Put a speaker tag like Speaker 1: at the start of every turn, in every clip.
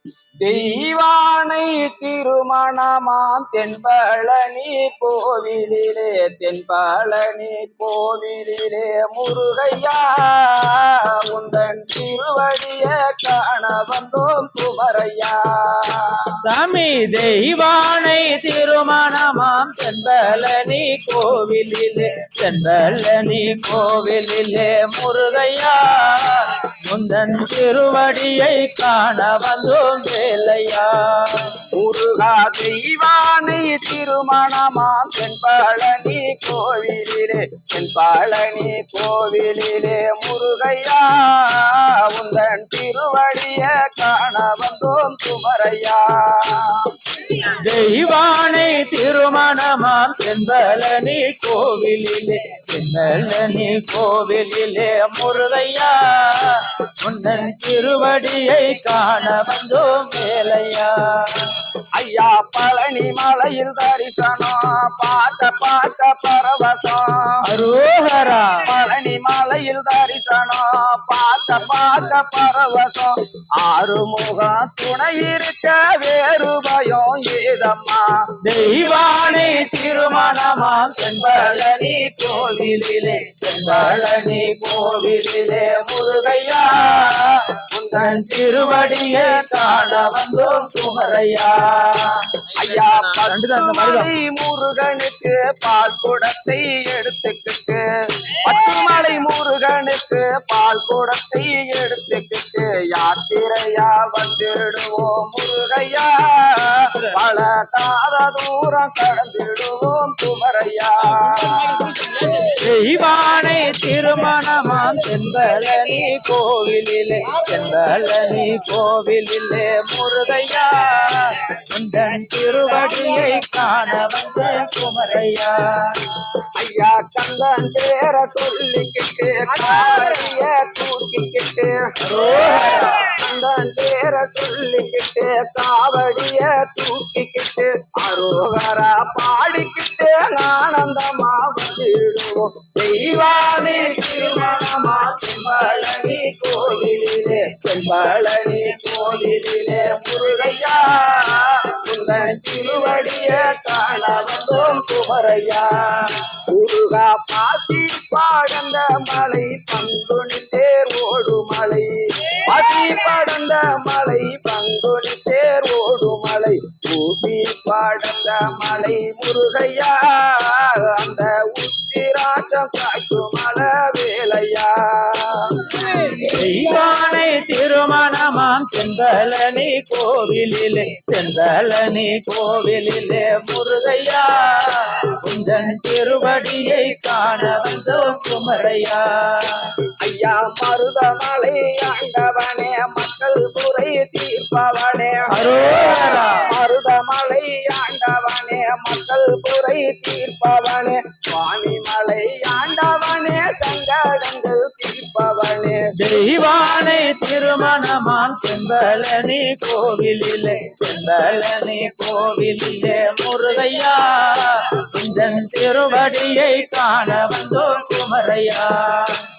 Speaker 1: தெய்வானை திருமணமாம் தென்பழனி கோவிலிலே தென்பழனி கோவிலிலே முருகையா உந்தன் திருவடிய காண வந்தோம் குமரையா.
Speaker 2: சாமி தெய்வானை திருமணமாம் தென்பழனி கோவிலிலே தென்பழனி கோவிலிலே முருகையா உந்தன் திருவடியை காண வந்தோம் வேலையா.
Speaker 1: முருகா தெய்வானை திருமணமாம் தென்பழனி கோவிலிலே தென்பழனி கோவிலிலே முருகையா உந்தன் திருவடிய காண வந்தோம் குமரையா.
Speaker 2: தெய்வானை திருமணமாம் தென்பழனி கோவிலிலே தென்பழனி கோவிலிலே முருகையா உந்தன் திருவடியை காண வந்தோம் வேலையா.
Speaker 1: ஐயா பழனி மலையில் தரிசனம் பார்க்க பார்க்க பரவசம்
Speaker 2: அரோகரா.
Speaker 1: பழனி மலையில் தரிசனம் பார்க்க பார்க்க பரவசம் ஆறுமுகம் துணை இருக்க வேறு பயம் ஏதம்மா.
Speaker 2: தெய்வானை திருமணமாம் தென்பழனி கோவிலிலே தென்பழனி கோவிலிலே முருகையா உந்தன் திருவடிய காண வந்தோம் குமரையா.
Speaker 1: ஐயா பத்துமலை முருகனுக்கு பால் குடத்தை எடுத்துக்கிட்டு பத்துமலை முருகனுக்கு பால் குடத்தை எடுத்துக்கிட்டு யாத்திரையா வந்துடுவோம் முருகையா பல காத தூரம் கடந்திடுவோம் குமரையா.
Speaker 2: தெய்வானை திருமணமாம் தென்பழனி கோவிலிலே தென்பழனி கோவிலிலே முருகையா உந்தன் திருவடியை காண வந்த குமரையா.
Speaker 1: ஐயா கந்தன் பேர சொல்லிக்கிட்டு காரிய தூக்கிக்கிட்டு கந்தன் பேர சொல்லிக்கிட்டு காவடிய தூக்கிக்கிட்டு அரோகரா பாடிக்கிட்டு ஆனந்தமா வந்துடுவோம். தெய்வானை திருமணமா தென்பழனி கோவிலிலே தென்பழனி கோவிலிலே முருகையா உந்தன் திருவடிய காண வந்தோம் குமரையா. முருகா பாசி பாடந்த மலை பங்குனி தேர் ஓடு மலை பாசி பாடந்த மலை பங்குனி தேர் ஓடு மலை ஊசி பாடந்த மலை முருகையா அந்த உத்திராட்சம் காய்க்கும் மலை வேலையா.
Speaker 2: தெய்வானை திருமணமாம் தென்பழனி கோவிலிலே தென்பழனி கோவிலிலே முருகையா உந்தன் திருவடியை காண வந்தோம் குமரையா.
Speaker 1: ஐயா மருதமலை ஆண்டவனே மக்கள் குறை தீர்ப்பவனே
Speaker 2: அரோகரா.
Speaker 1: மருதமலை ஆண்டவனே மக்கள் குறை தீர்ப்பவனே சுவாமி மலை ஆண்டவனே சங்கடங்கள் தீர்ப்பவனே.
Speaker 2: தெய்வானை திருமணமாம் தென்பழனி கோவிலிலே தென்பழனி கோவிலிலே முருகையா உந்தன் திருவடியை காண வந்தோம் குமரையா.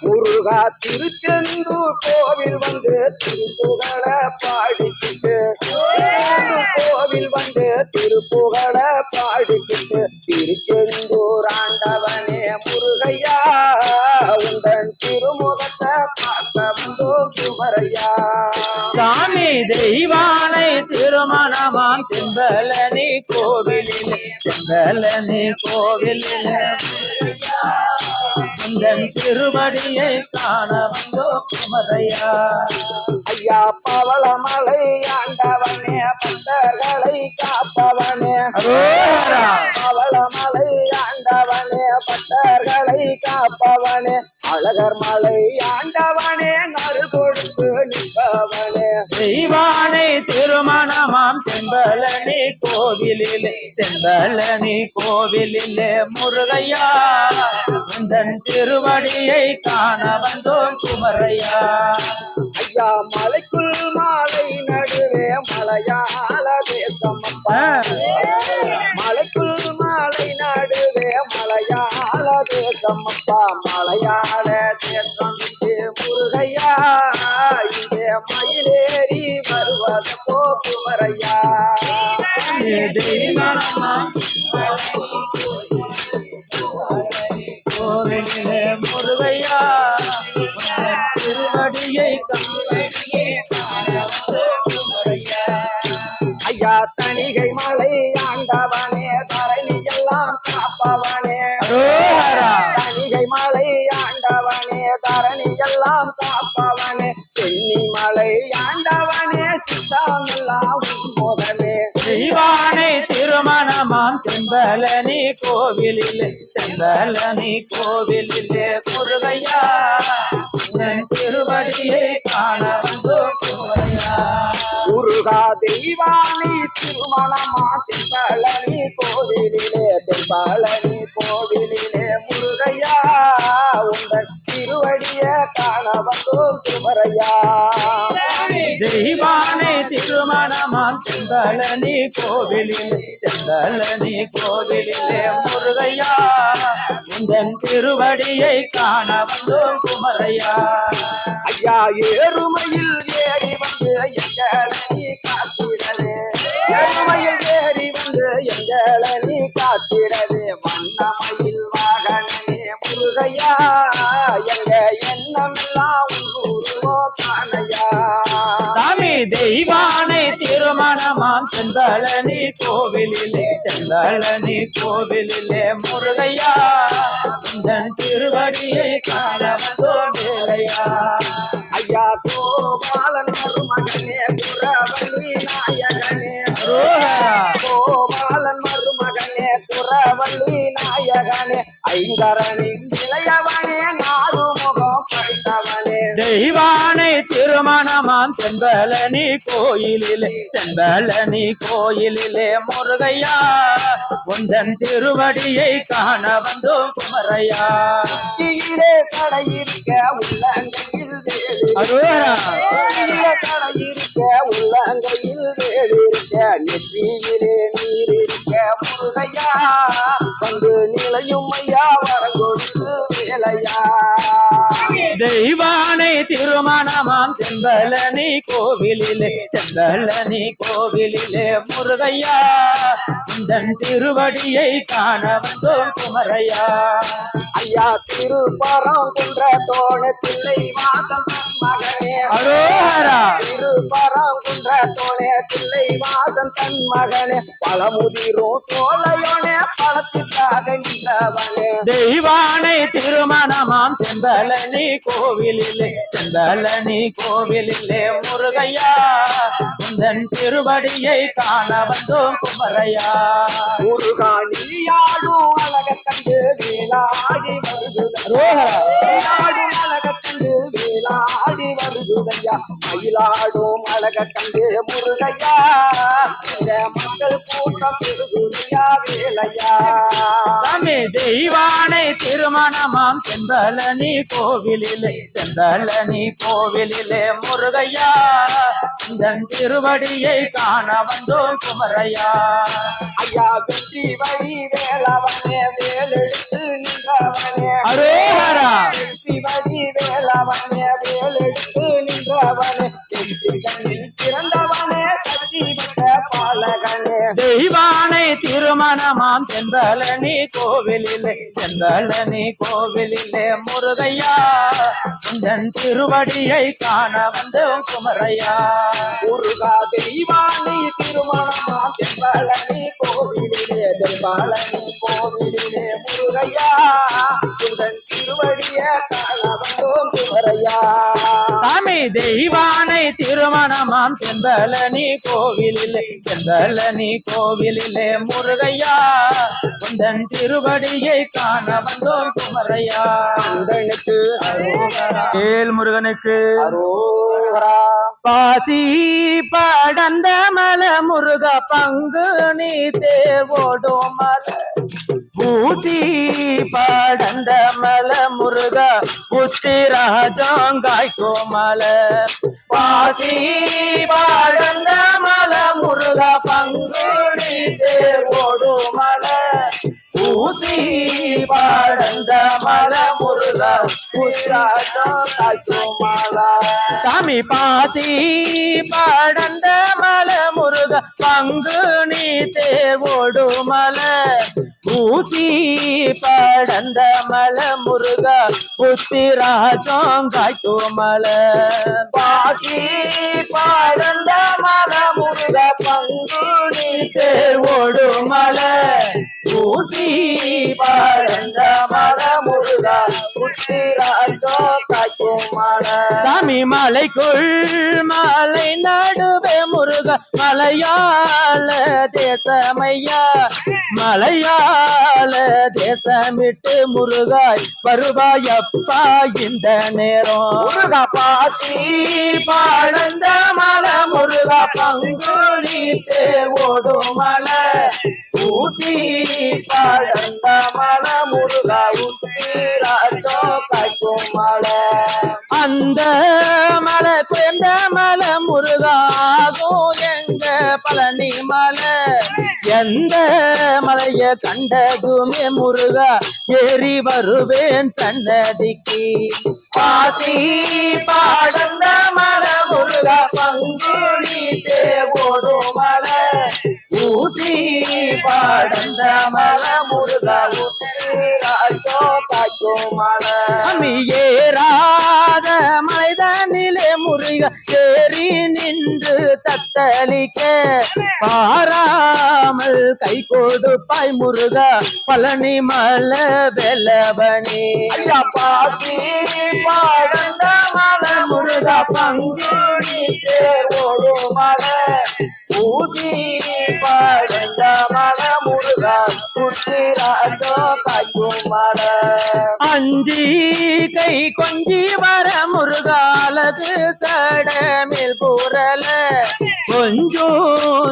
Speaker 1: முருகா திருச்செந்தூர் கோவில் வந்து திருப்புகழ பாடிக்கிட்டு திருச்செந்தூர் கோவில் வந்து திருப்புகழ பாடிக்கிட்டு திருச்செந்தூர் ஆண்டவனே முருகையா உந்தன் திருமுகத்தை பார்க்க வந்தோம் குமரையா.
Speaker 2: சாமி தெய்வானை திருமணமாம் தென்பழனி கோவிலிலே தென்பழனி கோவிலிலே உந்தன் திருவடியை காண வந்தோம் குமரையா.
Speaker 1: ஐயா பவளமலை ஆண்டவனே பக்தர்களை காப்பவனே
Speaker 2: அரோகரா.
Speaker 1: பவளமலை ஆண்டவனே பக்தர்களை காப்பவனே அழகர் மலை ஆண்டவனே நறு கொடுத்து நிற்பவனே.
Speaker 2: தெய்வானை திருமணமாம் தென்பழனி கோவிலிலே தென்பழனி கோவிலிலே முருகையா உந்தன் திருவடியை காண வந்தோம் குமரையா.
Speaker 1: ஐயா மலைக்குள் மாலை நடுவே மலையாள தேசம் மலைக்குள் மாலை நடுவே மலையாள தேசம் அப்பா மலையாள தேசம் முருகையா இங்கே மயிலேறி வருவ வருவதோ குமரையா
Speaker 2: கோவிலே முருகையா திருவடியை
Speaker 1: ஐயா தணிகை மலை ஆண்டவனே தரணி எல்லாம் காப்பவனே தணிகை மலை ஆண்டவனே தரணி எல்லாம் காப்பவனே சென்னி மலை ஆண்டவனே சித்தம் எல்லாம் உன்முகமே
Speaker 2: தெய்வானை திருமணமாம் செம்பலனி கோவிலிலே செம்பலனி கோவிலிலே முருகையா திருவடியை காண வந்தோ குமரையா
Speaker 1: முருகா தெய்வானை திருமணமா தென்பழனி கோவிலிலே தென்பழனி கோவிலிலே முருகையா உங்கள் திருவடிய காண வந்தோம் குமரையா
Speaker 2: தெய்வானை திருமணமாம் செம்பலனி கோவிலிலே செம்பலனி கோவிலிலே முருகையா உந்தன் திருவடியை காண வந்தோம் குமரையா
Speaker 1: ஐயா ஏறுமையில் ஏறி வந்து எங்களை காத்திடவே ஏறுமையில் ஏறி வந்து எங்களை காத்திடவே வண்ணமயில் வாகனமே முருகையா எங்க எண்ணமெல்லாம் உருவோ காணையா
Speaker 2: சாமி தெய்வானை திருமணமாம் செம்பலனி கோவிலிலே செம்பலனி கோவிலிலே முருகையா உந்தன் திருவடியை காண வந்தோம் வேலையா
Speaker 1: ஐயா கோபாலன் மருமகனே குரவள்ளி நாயகனே கோபாலன் மருமகனே குரவள்ளி நாயகனே ஐங்கரனின் இளையவனே நாறுமுகம் படைத்தவனே
Speaker 2: தெய்வானை திருமணமாம் செம்பலனி கோயிலிலே செம்பலனி கோயிலிலே முருகையா உந்தன் திருவடியை காண வந்தோம் குமரையா
Speaker 1: கீழே கடையிருக்க உள்ளங்கையில் கீழே கடையிருக்க உள்ளங்கையில் வேலிருக்க நெற்றியிலே நீர் இருக்க முருகையா வந்து நிலையும் ஐயா வரங்கொடுத்து வேலையா
Speaker 2: தெய்வானை திருமணமாம் செம்பலனி கோவிலிலே செம்பலனி கோவிலிலே முருகையா உந்தன் திருவடியை காண வந்தோம் குமரையா
Speaker 1: ஐயா திருப்பரம் குன்ற தோண தில்லை வாசம் தன் மகனே
Speaker 2: அரோஹரா
Speaker 1: திருப்பரம் குன்ற தோண தில்லை வாசம் தன் மகனே பழமுதிரும் சோலையோனே பழத்திற்காக நின்றவனே
Speaker 2: தெய்வானை திருமணமாம் செம்பலனி கோவிலிலே செம்பலனி கோவிலிலே முருகையா உந்தன் திருவடியை காண வந்தோம் குமரையா
Speaker 1: முருகா நீயாடும் அழகத்தண்டு வேலாடி வருகுதையாடும் அழகத்தண்டு வேலாடி வருகுதையா மயிலாடும் அழகத்தண்டு முருகையா இந்த மக்கள் கூட்டம் பெருகுதையா வேலையா
Speaker 2: சாமி தெய்வானை திருமணமாம் செம்பலனி கோவிலிலே செம்பலனி கோவிலிலே முருகையா உந்தன் திருவடியை காண வந்தோம் குமரையா
Speaker 1: ஐயா வெற்றி வழி வேலவனே வேலெடுத்து நின்றவனே
Speaker 2: அரோஹரா
Speaker 1: வெற்றி வழி வேலவனே வேலெடுத்து நின்றவனே வெற்றி கண்ணில் பிறந்தவனே சக்தி பெற்ற பாலகனே
Speaker 2: தெய்வானை திருமணமாம் செம்பலனி கோவிலிலே செம்பலனி கோவிலிலே முருகையா உந்தன் திருவடியை காண வந்தோம் குமரையா
Speaker 1: முருகா தெய்வானை திருமணமா தென்பழனி கோவிலிலே தென்பழனி கோவிலிலே முருகையா உந்தன் திருவடிய காண வந்தோம் குமரையா
Speaker 2: சாமி தெய்வானை திருமணமாம் செம்பலனி கோவிலிலே செம்பலனி கோவிலிலே முருகையா உந்தன் திருவடியை காண வந்தோம் குமரையா
Speaker 1: கந்தனுக்கு
Speaker 2: வேல் முருகனுக்கு
Speaker 1: அரோகரா
Speaker 2: பாசி படந்த மல முருக பங்கு நீ தேவோடும் மல பூசி படந்த மல முருக உத்திராஜங்காய் கோமல பாசி படந்த மல முருக பங்கு நீ தேவோடும் மல ஊசி படந்த மல முருகா
Speaker 1: புத்திராஜம் காய்க்கும் மலை
Speaker 2: சாமி பாசி படந்த மல முருகா பங்குனி தேவோடு மலை ஊசி படந்த மல முருகா புத்திராஜம் காய்க்கும் மலை
Speaker 1: பாசி படந்த மலை முருக பங்குனி
Speaker 2: தேவோடு மலை
Speaker 1: ஊசி படந்த மலை முருக புத்திராஜம் காய்க்கும் மலை
Speaker 2: சாமி மலைக்குள் மலை நடுவே முருக மலையாள தேசமையா மலையாள தேசமிட்டு முருகாய் வருவாயப்பா இந்த நேரம்
Speaker 1: முருக பாசி படந்த மலை முருக பங்குனி தேவோடு மலை ஊசி படந்த மலை முருக உத்திராஜம் காய்க்கும் மலை
Speaker 2: அந்த மலை குறைந்த மலை முருகாகும் எங்க பழனி மலை எந்த மலைய கண்டதுமே முருகா ஏறி வருவேன் சன்னதிக்கு
Speaker 1: பாசி படந்த மலை முருக பங்குனி தேவோடு மலை ஊசி படந்த மலை முருக உத்திராஜம் காய்க்கும் மலை
Speaker 2: அம்மி ஏறாத மலைதனிலே முருக ஏறி நின்று தத்தளிக்க பாராமல் கை கொடுப்பாய் முருகா பழனி மலை வெல்லவனே
Speaker 1: ஐயா பாசி படந்த மலை முருக பங்குனி தேவோடு மலை ஊசி படந்த மலை முருக உத்திராஜம் காய்க்கும் மலை
Speaker 2: அஞ்சி கை கொஞ்சி வர முருகாலது சடமேல் புரல கொஞ்சம்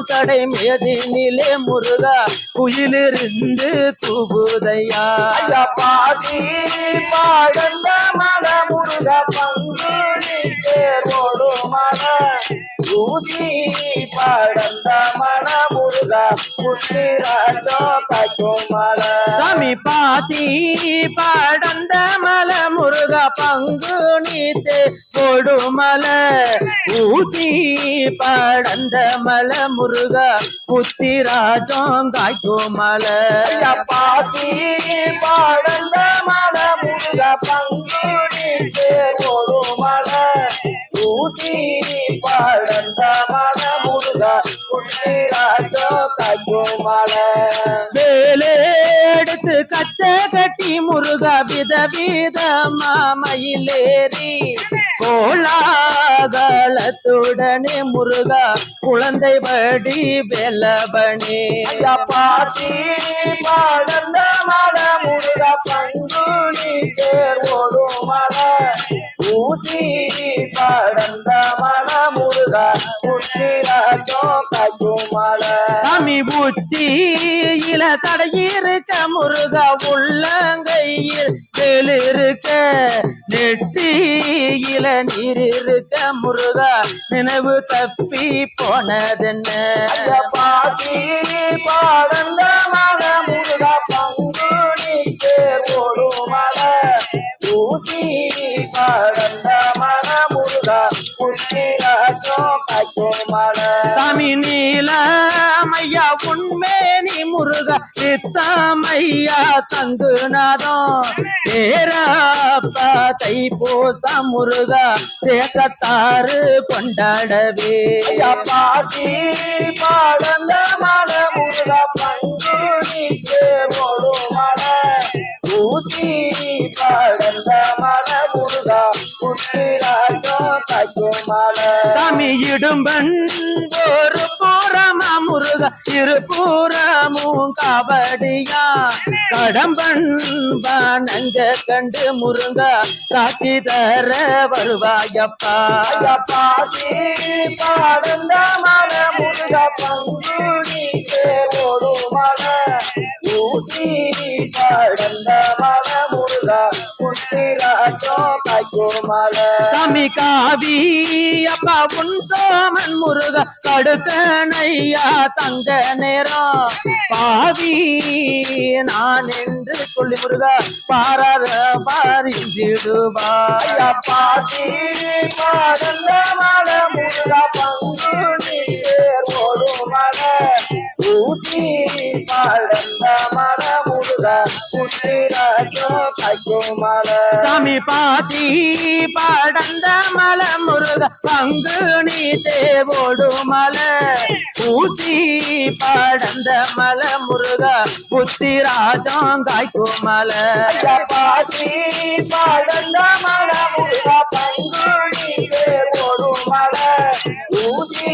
Speaker 2: சடை மேதினிலே முருகா குயிலிருந்து கூவுதையா
Speaker 1: ஐயா பாசி படந்த மலை முருக பங்குனி தேவோடு மலை ஊசி படந்த மலை முருக உத்திராஜம் காய்க்கும் மலை
Speaker 2: சாமி பாசி படந்த மலை முருகா பங்குனி தேவோடு மலை ஊசி படந்த மலை முருகா புத்திராஜம் காய்க்கும் மலை
Speaker 1: ஐயா பாசி படந்த மலை முருக பங்குனி தேவோடு மலை ஊசி படந்த மலை முருக உத்திராஜம் காய்க்கும் மலை
Speaker 2: வேலெடுத்து கச்ச கட்டி முருகா விதவிதமா மயிலேறி கோலாகலத்துடனே முருகா குழந்தை வடி வெல்லவனே
Speaker 1: ஐயா பாசி படந்த மலை முருக பங்குனி தேவோடு மலை ஊசி படந்த மலை முருக உத்திராஜம் காய்க்கும் மலை
Speaker 2: சாமி புத்தியில தடையிருக்க முருகா உள்ளங்கையில் வேலிருக்க நெட்டியில நீர் இருக்க முருகா நினைவு தப்பி போனதென்ன
Speaker 1: ஐயா பாசி படந்த மலை முருக பங்குனி தேவோடு மலை ஊசி படந்த மலை முருக உத்திராஜம் காய்க்கும் மலை
Speaker 2: சாமி நீலமையா உண்மேனி முருகா சித்தமையா தங்குநாதம் தேரப்பா தைப்பூச முருகா தேக்கத்தாறு கொண்டாடவே
Speaker 1: ஐயா பாசி படந்த மலை முருக பங்குனி தேவோடு மலை ஊசி படந்த மலை முருக உத்திராஜம் காய்க்கும் மலை
Speaker 2: சாமி இடும்பன் ஒரு பூரமா முருகா இருபூரமும் காவடியா கடம்பன் நஞ்ச கண்டு முருகா காட்சி தர வருவாயப்பா
Speaker 1: ஐயா பாசி படந்த மலை முருக பங்குனி தேவோடு மலை ஊசி படந்த மலை முருக உத்திராஜம் ராஜம் காய்க்கும் மலை
Speaker 2: சாமி காவி அப்பா உன் சோமன் முருக கடுக்கனையா தங்க நேரம் பாவி நான் என்று சொல்லி முருகா பாராத பாரிஞ்சிடுவாய்
Speaker 1: ஐயா பாதி பாடந்த மலை முருகா பங்குனி தேர் ஓடும் மலை ஊட்டி பாடந்த மலை முருகா புத்தி ராஜம் காய்க்கும் மலை
Speaker 2: சாமி பாதி பாடந்த மலை முருக பங்குனி தேவோடு மலை ஊட்டி பாடந்த மலை முருக புத்தி ராஜம் காய்க்கும் மலை
Speaker 1: ஐயா பாதி பாடந்த மலை முருகா பங்குனி தேர் ஓடும் மலை ஊட்டி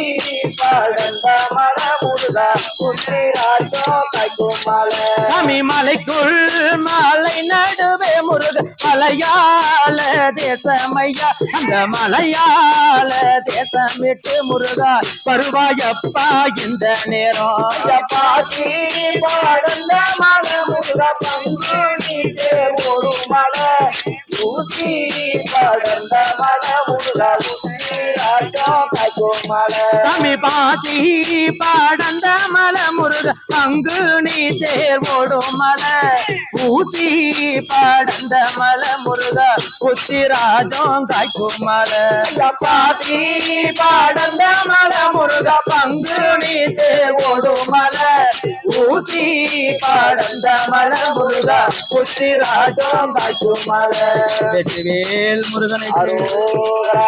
Speaker 1: பாடந்த மலை முருகா புத்தி ராஜம் காய்க்கும் மலை
Speaker 2: சாமி மலைக்குள் மலை நடுவே முருக மலையாள தேசமையா அந்த மலையாள தேசம் விட்டு முருகா வருவாயப்பா இந்த நேரம்
Speaker 1: பாசி பாடந்த மலை முருகா பங்குனி தேர் ஓடும் மலை ஊட்டி பாடந்த மலை முருகா ஊட்டி ராஜம் காய்க்கும் மலை
Speaker 2: சாமி பாசி பாடந்த மலை முருக பங்குனி தேர் ஓடும் மலை ஊட்டி பாடந்த மலை முருக புத்தி ராஜம் காய்க்கும் மலை
Speaker 1: பாசி பாடந்த மலை முருகா பங்குனி தேர் ஓடும் மலை ஊட்டி பாடந்த மலை முருகா புத்தி ராஜம் காய்க்கும் மலை
Speaker 2: வெற்றிவேல் முருகனை
Speaker 1: அரோகரா